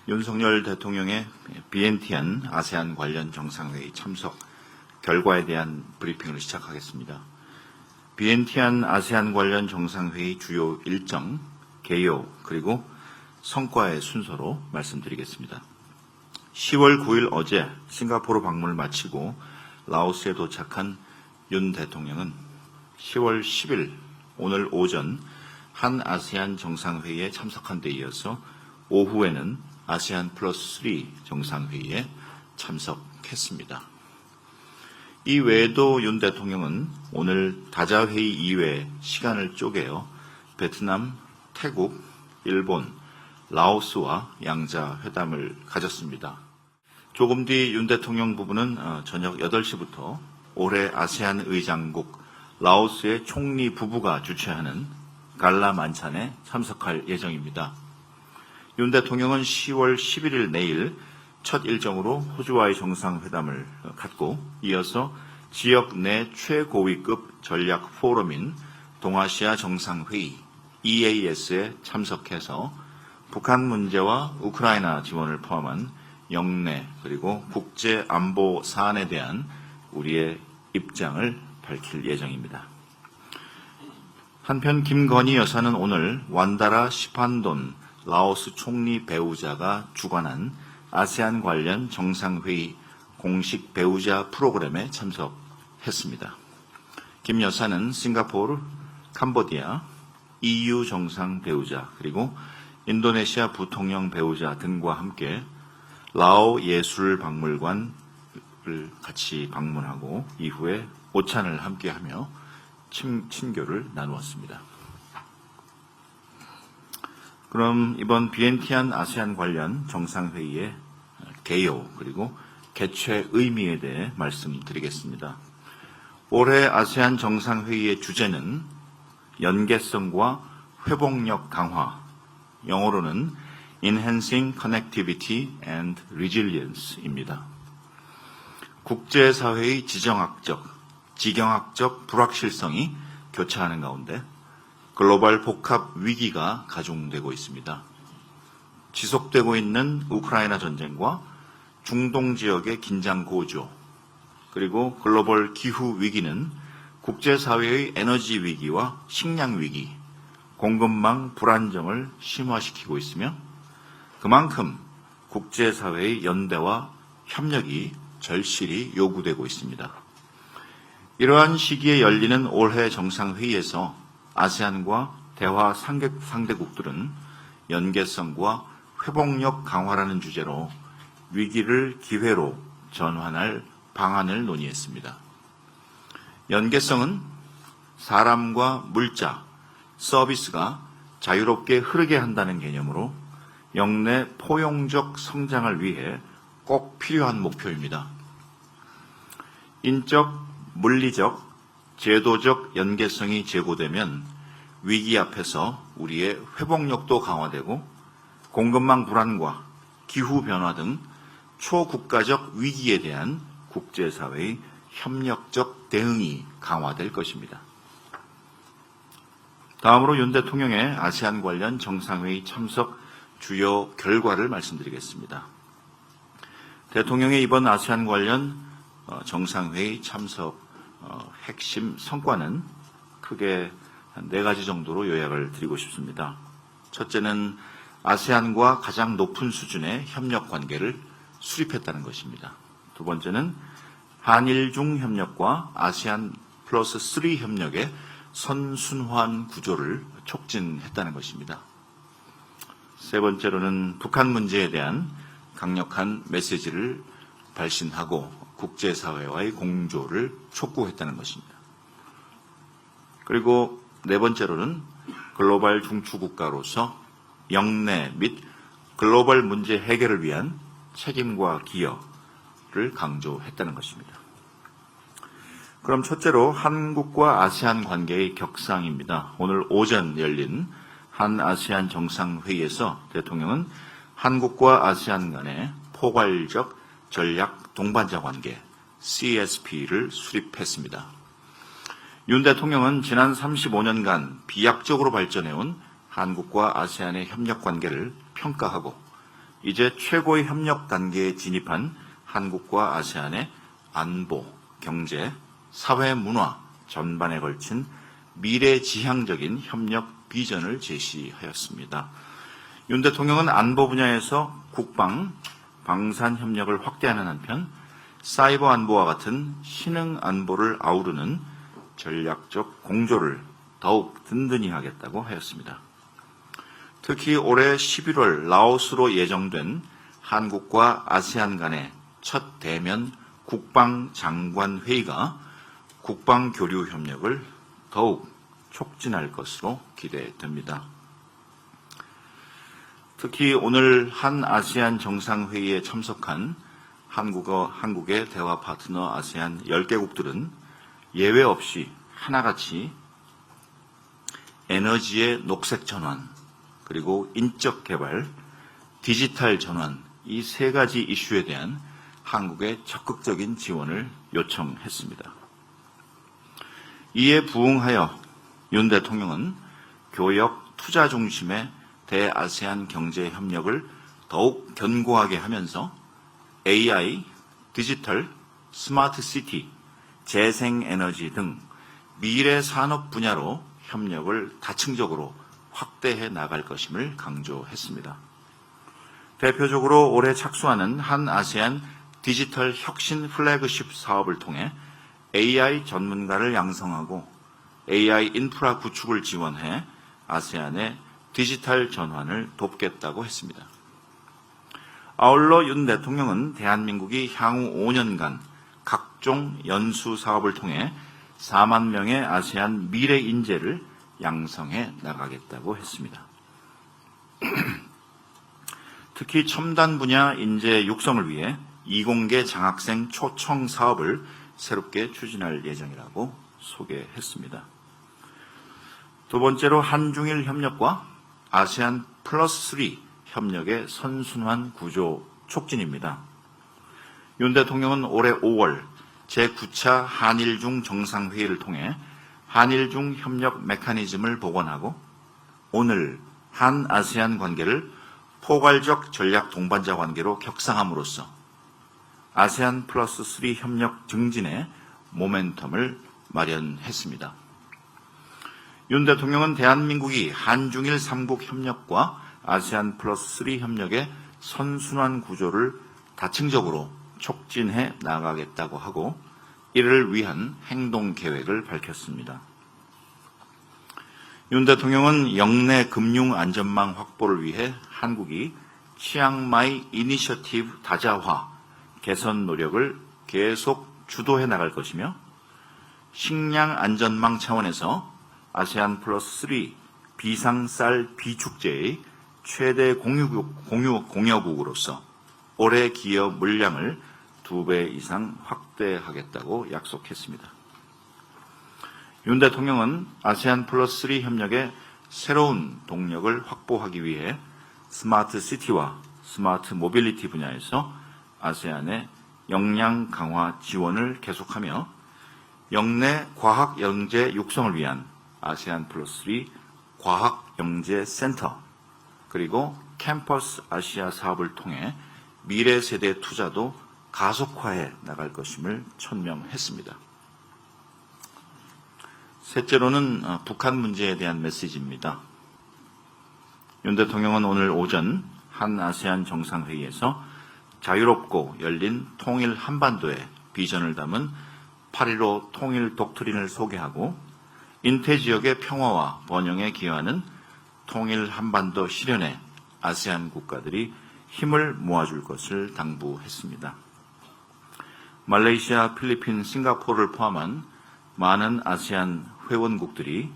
윤석열 대통령의 비엔티안 아세안 관련 정상회의 참석 결과에 대한 브리핑을 시작하겠습니다. 비엔티안 아세안 관련 정상회의 주요 일정, 개요, 그리고 성과의 순서로 말씀드리겠습니다. 10월 9일 어제 싱가포르 방문을 마치고 라오스에 도착한 윤 대통령은 10월 10일 오늘 오전 한 아세안 정상회의에 참석한 데 이어서 오후에는 아세안 플러스 3 정상회의에 참석했습니다. 이 외에도 윤 대통령은 오늘 다자회의 이외에 시간을 쪼개어 베트남, 태국, 일본, 라오스와 양자 회담을 가졌습니다. 조금 뒤 윤 대통령 부부는 저녁 8시부터 올해 아세안 의장국 라오스의 총리 부부가 주최하는 갈라 만찬에 참석할 예정입니다. 윤 대통령은 10월 11일 내일 첫 일정으로 호주와의 정상회담을 갖고 이어서 지역 내 최고위급 전략 포럼인 동아시아 정상회의 EAS에 참석해서 북한 문제와 우크라이나 지원을 포함한 영내 그리고 국제 안보 사안에 대한 우리의 입장을 밝힐 예정입니다. 한편 김건희 여사는 오늘 완다라 시판돈 라오스 총리 배우자가 주관한 아세안 관련 정상회의 공식 배우자 프로그램에 참석했습니다. 김 여사는 싱가포르, 캄보디아, EU 정상 배우자 그리고 인도네시아 부통령 배우자 등과 함께 라오 예술박물관을 같이 방문하고 이후에 오찬을 함께하며 친교를 나누었습니다. 그럼 이번 비엔티안 아세안 관련 정상회의의 개요 그리고 개최 의미에 대해 말씀드리겠습니다. 올해 아세안 정상회의의 주제는 연계성과 회복력 강화, 영어로는 Enhancing Connectivity and Resilience입니다. 국제사회의 지정학적, 지경학적 불확실성이 교차하는 가운데 글로벌 복합 위기가 가중되고 있습니다. 지속되고 있는 우크라이나 전쟁과 중동 지역의 긴장 고조, 그리고 글로벌 기후 위기는 국제사회의 에너지 위기와 식량 위기, 공급망 불안정을 심화시키고 있으며 그만큼 국제사회의 연대와 협력이 절실히 요구되고 있습니다. 이러한 시기에 열리는 올해 정상회의에서 아세안과 대화 상대국들은 연계성과 회복력 강화라는 주제로 위기를 기회로 전환할 방안을 논의했습니다. 연계성은 사람과 물자, 서비스가 자유롭게 흐르게 한다는 개념으로 영내 포용적 성장을 위해 꼭 필요한 목표입니다. 인적, 물리적, 제도적 연계성이 제고되면 위기 앞에서 우리의 회복력도 강화되고 공급망 불안과 기후 변화 등 초국가적 위기에 대한 국제사회의 협력적 대응이 강화될 것입니다. 다음으로 윤 대통령의 아세안 관련 정상회의 참석 주요 결과를 말씀드리겠습니다. 대통령의 이번 아세안 관련 정상회의 참석 핵심 성과는 크게 한 4가지 정도로 요약을 드리고 싶습니다. 첫째는 아세안과 가장 높은 수준의 협력 관계를 수립했다는 것입니다. 두 번째는 한일중 협력과 아세안 플러스 3 협력의 선순환 구조를 촉진했다는 것입니다. 세 번째로는 북한 문제에 대한 강력한 메시지를 발신하고 국제사회와의 공조를 촉구했다는 것입니다. 그리고 네 번째로는 글로벌 중추국가로서 영내 및 글로벌 문제 해결을 위한 책임과 기여를 강조했다는 것입니다. 그럼 첫째로 한국과 아세안 관계의 격상입니다. 오늘 오전 열린 한 아세안 정상회의에서 대통령은 한국과 아세안 간의 포괄적 전략 동반자 관계 CSP를 수립했습니다. 윤 대통령은 지난 35년간 비약적으로 발전해온 한국과 아세안의 협력 관계를 평가하고 이제 최고의 협력 단계에 진입한 한국과 아세안의 안보, 경제, 사회 문화 전반에 걸친 미래지향적인 협력 비전을 제시하였습니다. 윤 대통령은 안보 분야에서 국방, 방산 협력을 확대하는 한편 사이버 안보와 같은 신흥 안보를 아우르는 전략적 공조를 더욱 든든히 하겠다고 하였습니다. 특히 올해 11월 라오스로 예정된 한국과 아세안 간의 첫 대면 국방장관 회의가 국방교류 협력을 더욱 촉진할 것으로 기대됩니다. 특히 오늘 한 아세안 정상회의에 참석한 한국의 대화 파트너 아세안 10개국들은 예외 없이 하나같이 에너지의 녹색 전환, 그리고 인적 개발, 디지털 전환, 이 세 가지 이슈에 대한 한국의 적극적인 지원을 요청했습니다. 이에 부응하여 윤 대통령은 교역, 투자 중심의 대아세안 경제 협력을 더욱 견고하게 하면서 AI, 디지털, 스마트 시티, 재생에너지 등 미래 산업 분야로 협력을 다층적으로 확대해 나갈 것임을 강조했습니다. 대표적으로 올해 착수하는 한 아세안 디지털 혁신 플래그십 사업을 통해 AI 전문가를 양성하고 AI 인프라 구축을 지원해 아세안의 디지털 전환을 돕겠다고 했습니다. 아울러 윤 대통령은 대한민국이 향후 5년간 각종 연수 사업을 통해 4만 명의 아세안 미래 인재를 양성해 나가겠다고 했습니다. 특히 첨단 분야 인재 육성을 위해 이공계 장학생 초청 사업을 새롭게 추진할 예정이라고 소개했습니다. 두 번째로 한중일 협력과 아세안 플러스 3 협력의 선순환 구조 촉진입니다. 윤 대통령은 올해 5월 제9차 한일중 정상회의를 통해 한일중 협력 메커니즘을 복원하고 오늘 한 아세안 관계를 포괄적 전략 동반자 관계로 격상함으로써 아세안 플러스 3 협력 증진에 모멘텀을 마련했습니다. 윤 대통령은 대한민국이 한중일 3국 협력과 아세안 플러스 3 협력의 선순환 구조를 다층적으로 촉진해 나가겠다고 하고 이를 위한 행동 계획을 밝혔습니다. 윤 대통령은 영내 금융 안전망 확보를 위해 한국이 치앙마이 이니셔티브 다자화 개선 노력을 계속 주도해 나갈 것이며 식량 안전망 차원에서 아세안 플러스 3 비상쌀 비축제의 최대 공여국으로서 올해 기여 물량을 2배 이상 확대하겠다고 약속했습니다. 윤 대통령은 아세안 플러스 3 협력의 새로운 동력을 확보하기 위해 스마트 시티와 스마트 모빌리티 분야에서 아세안의 역량 강화 지원을 계속하며 영내 과학 영재 육성을 위한 아세안 플러스 3 과학 영재 센터 그리고 캠퍼스 아시아 사업을 통해 미래 세대 투자도 가속화해 나갈 것임을 천명했습니다. 셋째로는 북한 문제에 대한 메시지입니다. 윤 대통령은 오늘 오전 한 아세안 정상회의에서 자유롭고 열린 통일 한반도의 비전을 담은 8.15 통일 독트린을 소개하고 인태 지역의 평화와 번영에 기여하는 통일 한반도 실현에 아세안 국가들이 힘을 모아줄 것을 당부했습니다. 말레이시아, 필리핀, 싱가포르를 포함한 많은 아세안 회원국들이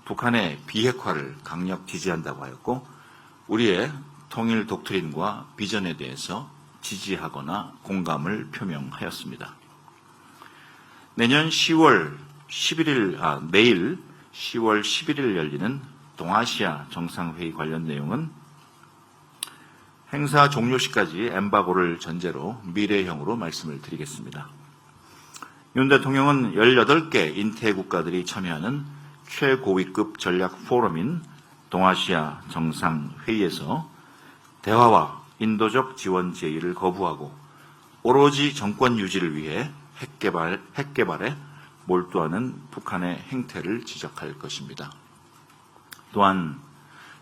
북한의 비핵화를 강력 지지한다고 하였고 우리의 통일 독트린과 비전에 대해서 지지하거나 공감을 표명하였습니다. 내년 10월 11일, 내일 10월 11일 열리는 동아시아 정상회의 관련 내용은 행사 종료 시까지 엠바고를 전제로 미래형으로 말씀을 드리겠습니다. 윤 대통령은 18개 인태 국가들이 참여하는 최고위급 전략 포럼인 동아시아 정상회의에서 대화와 인도적 지원 제의를 거부하고 오로지 정권 유지를 위해 핵개발에 몰두하는 북한의 행태를 지적할 것입니다. 또한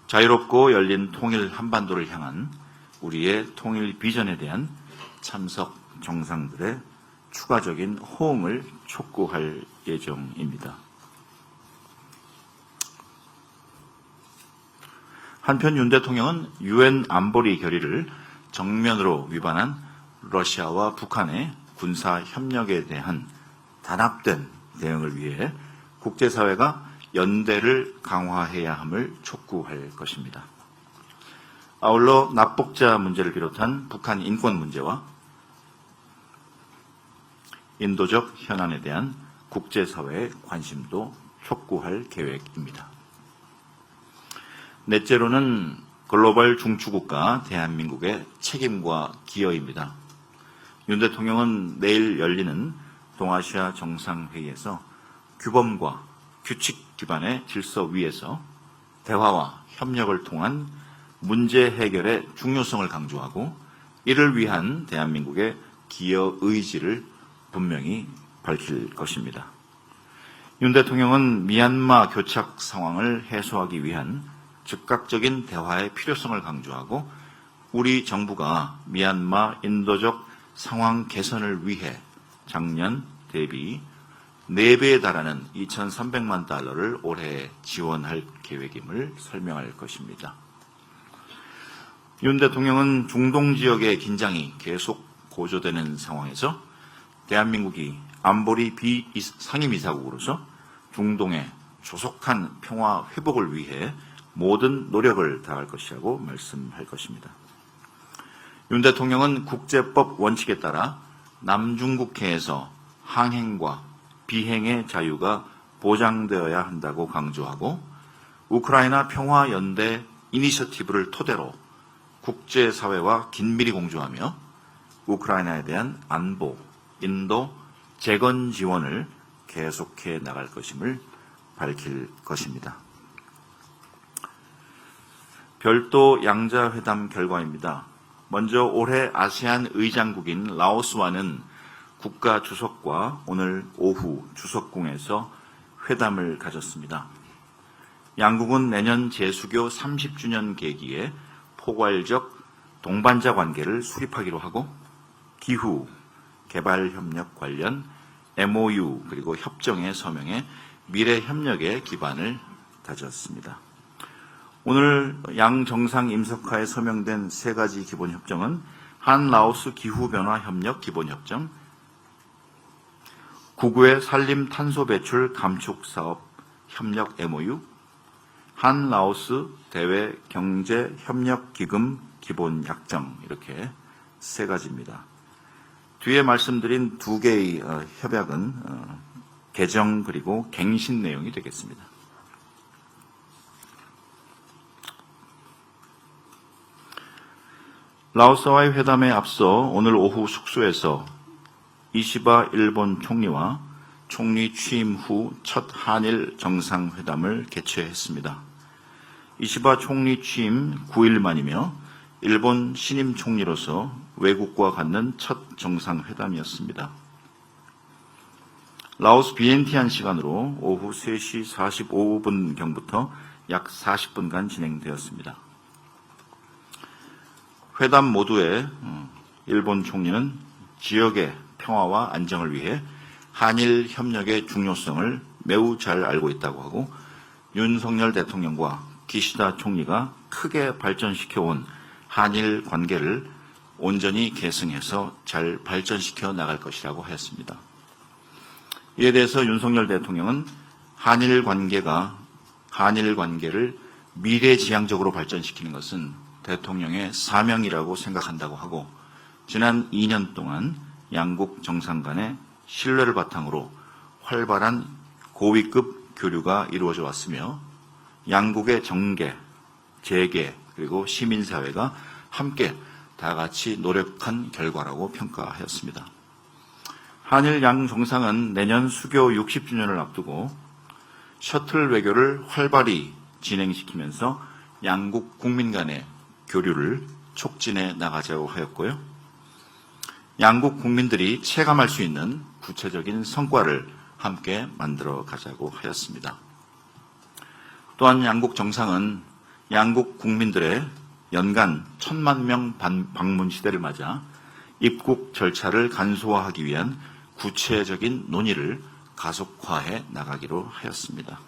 자유롭고 열린 통일 한반도를 향한 우리의 통일 비전에 대한 참석 정상들의 추가적인 호응을 촉구할 예정입니다. 한편 윤 대통령은 유엔 안보리 결의를 정면으로 위반한 러시아와 북한의 군사 협력에 대한 단합된 대응을 위해 국제사회가 연대를 강화해야 함을 촉구할 것입니다. 아울러 납북자 문제를 비롯한 북한 인권 문제와 인도적 현안에 대한 국제사회의 관심도 촉구할 계획입니다. 넷째로는 글로벌 중추국가 대한민국의 책임과 기여입니다. 윤 대통령은 내일 열리는 동아시아 정상회의에서 규범과 규칙 기반의 질서 위에서 대화와 협력을 통한 문제 해결의 중요성을 강조하고 이를 위한 대한민국의 기여 의지를 분명히 밝힐 것입니다. 윤 대통령은 미얀마 교착 상황을 해소하기 위한 즉각적인 대화의 필요성을 강조하고 우리 정부가 미얀마 인도적 상황 개선을 위해 작년 대비 4배에 달하는 2,300만 달러를 올해 지원할 계획임을 설명할 것입니다. 윤 대통령은 중동 지역의 긴장이 계속 고조되는 상황에서 대한민국이 안보리 비상임이사국으로서 중동의 조속한 평화 회복을 위해 모든 노력을 다할 것이라고 말씀할 것입니다. 윤 대통령은 국제법 원칙에 따라 남중국해에서 항행과 비행의 자유가 보장되어야 한다고 강조하고 우크라이나 평화연대 이니셔티브를 토대로 국제사회와 긴밀히 공조하며 우크라이나에 대한 안보, 인도, 재건 지원을 계속해 나갈 것임을 밝힐 것입니다. 별도 양자회담 결과입니다. 먼저 올해 아세안 의장국인 라오스와는 국가 주석과 오늘 오후 주석궁에서 회담을 가졌습니다. 양국은 내년 제수교 30주년 계기에 포괄적 동반자 관계를 수립하기로 하고 기후, 개발협력 관련 MOU 그리고 협정의 서명에 미래 협력의 기반을 다졌습니다. 오늘 양 정상 임석하에 서명된 3가지 기본협정은 한-라오스 기후변화협력 기본협정, 구구의 산림 탄소 배출 감축 사업 협력 MOU, 한-라오스 대외 경제 협력 기금 기본 약정 이렇게 3가지입니다. 뒤에 말씀드린 2개의 협약은 개정 그리고 갱신 내용이 되겠습니다. 라오스와의 회담에 앞서 오늘 오후 숙소에서 이시바 일본 총리와 총리 취임 후 첫 한일 정상회담을 개최했습니다. 이시바 총리 취임 9일 만이며 일본 신임 총리로서 외국과 갖는 첫 정상회담이었습니다. 라오스 비엔티안 시간으로 오후 3시 45분경부터 약 40분간 진행되었습니다. 회담 모두에 일본 총리는 지역의 평화와 안정을 위해 한일 협력의 중요성을 매우 잘 알고 있다고 하고 윤석열 대통령과 기시다 총리가 크게 발전시켜온 한일 관계를 온전히 계승해서 잘 발전시켜 나갈 것이라고 하였습니다. 이에 대해서 윤석열 대통령은 한일 관계를 미래지향적으로 발전시키는 것은 대통령의 사명이라고 생각한다고 하고 지난 2년 동안 양국 정상 간의 신뢰를 바탕으로 활발한 고위급 교류가 이루어져 왔으며 양국의 정계, 재계 그리고 시민사회가 함께 다 같이 노력한 결과라고 평가하였습니다. 한일 양 정상은 내년 수교 60주년을 앞두고 셔틀 외교를 활발히 진행시키면서 양국 국민 간의 교류를 촉진해 나가자고 하였고요. 양국 국민들이 체감할 수 있는 구체적인 성과를 함께 만들어 가자고 하였습니다. 또한 양국 정상은 양국 국민들의 연간 1,000만 명 방문 시대를 맞아 입국 절차를 간소화하기 위한 구체적인 논의를 가속화해 나가기로 하였습니다.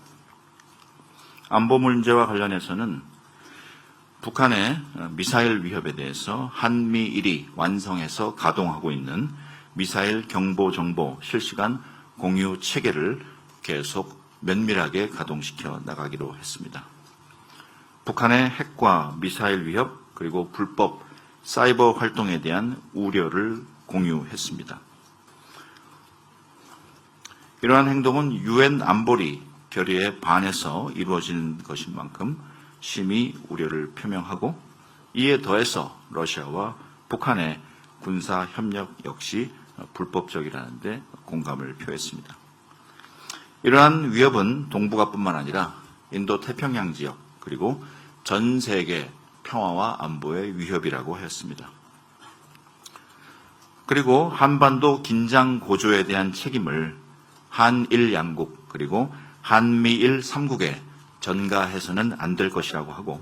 안보 문제와 관련해서는 북한의 미사일 위협에 대해서 한미일이 완성해서 가동하고 있는 미사일 경보 정보 실시간 공유 체계를 계속 면밀하게 가동시켜 나가기로 했습니다. 북한의 핵과 미사일 위협 그리고 불법 사이버 활동에 대한 우려를 공유했습니다. 이러한 행동은 유엔 안보리 결의에 반해서 이루어진 것인 만큼 심히 우려를 표명하고, 이에 더해서 러시아와 북한의 군사 협력 역시 불법적이라는 데 공감을 표했습니다. 이러한 위협은 동북아뿐만 아니라 인도 태평양 지역 그리고 전 세계 평화와 안보의 위협이라고 하였습니다. 그리고 한반도 긴장 고조에 대한 책임을 한일 양국 그리고 한미일 3국에 전가해서는 안 될 것이라고 하고,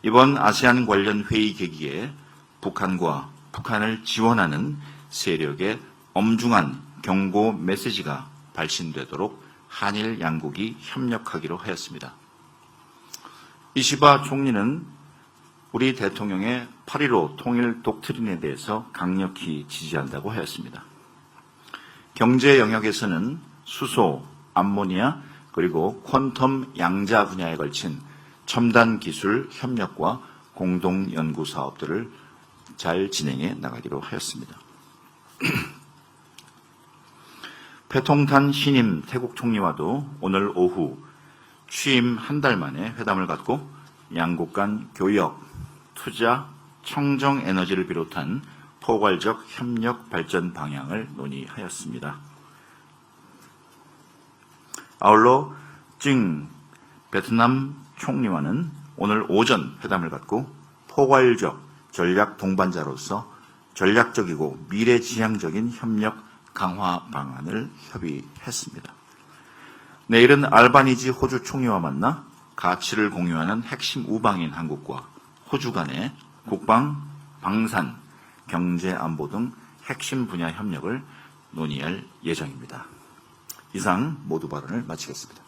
이번 아세안 관련 회의 계기에 북한과 북한을 지원하는 세력의 엄중한 경고 메시지가 발신되도록 한일 양국이 협력하기로 하였습니다. 이시바 총리는 우리 대통령의 8.15 통일 독트린에 대해서 강력히 지지한다고 하였습니다. 경제 영역에서는 수소, 암모니아, 그리고 퀀텀 양자 분야에 걸친 첨단 기술 협력과 공동 연구 사업들을 잘 진행해 나가기로 하였습니다. 패통탄 신임 태국 총리와도 오늘 오후 취임 한 달 만에 회담을 갖고 양국 간 교역, 투자, 청정 에너지를 비롯한 포괄적 협력 발전 방향을 논의하였습니다. 아울러 찡 베트남 총리와는 오늘 오전 회담을 갖고 포괄적 전략 동반자로서 전략적이고 미래지향적인 협력 강화 방안을 협의했습니다. 내일은 알바니지 호주 총리와 만나 가치를 공유하는 핵심 우방인 한국과 호주 간의 국방, 방산, 경제 안보 등 핵심 분야 협력을 논의할 예정입니다. 이상 모두 발언을 마치겠습니다.